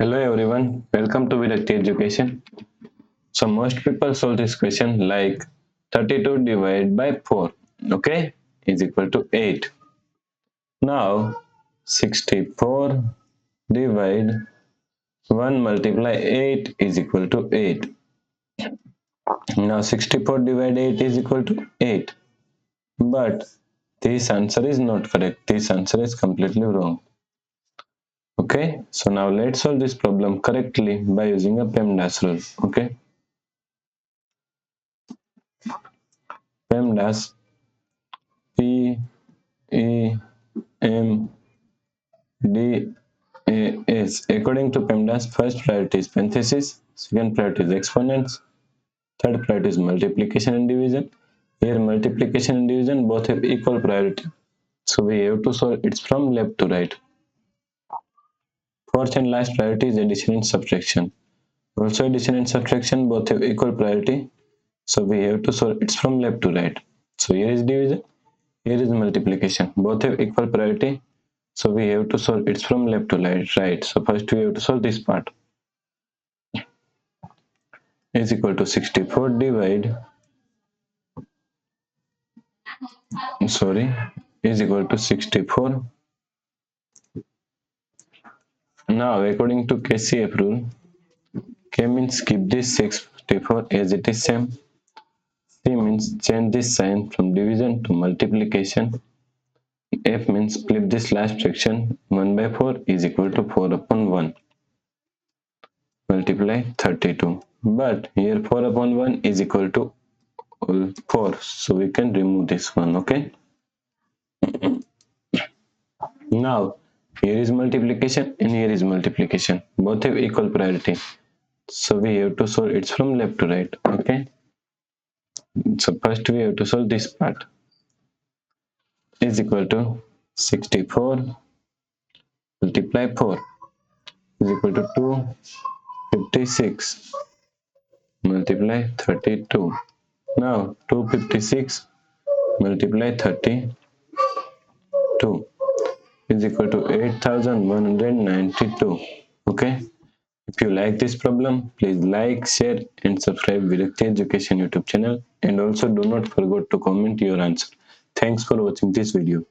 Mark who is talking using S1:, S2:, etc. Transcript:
S1: Hello everyone, welcome to Virakti Education. So most people solve this question like 32 divided by 4, okay, is equal to 8. Now 64 divide 1 multiply 8 is equal to 8. Now 64 divided 8 is equal to 8. But this answer is not correct. This answer is completely wrong. Okay, so now let's solve this problem correctly by using a PEMDAS rule. Okay, PEMDAS P E M D A S. According to PEMDAS, first priority is parenthesis, second priority is exponents, third priority is multiplication and division. Here multiplication and division both have equal priority. So we have to solve it from left to right. Fourth and last priority is addition and subtraction. Also addition and subtraction both have equal priority. So we have to solve it from left to right. So here is division, here is multiplication. Both have equal priority. So we have to solve it from left to right. So first we have to solve this part. Is equal to 64 divide, is equal to 64. Now according to KCF rule, K means keep this 64 as it is same. C means change this sign from division to multiplication. F means flip this last fraction. 1 by 4 is equal to 4 upon 1 multiply 32. But here 4 upon 1 is equal to 4. So we can remove this one. Okay. Now here is multiplication and here is multiplication. Both have equal priority. So we have to solve it from left to right. Okay. So first we have to solve this part. Is equal to 64 multiply 4 is equal to 256 multiply 32. Now 256 multiply 32 is equal to 8192. Okay. If you like this problem, please like, share and subscribe Virakti Education YouTube channel, and also do not forget to comment your answer. Thanks for watching this video.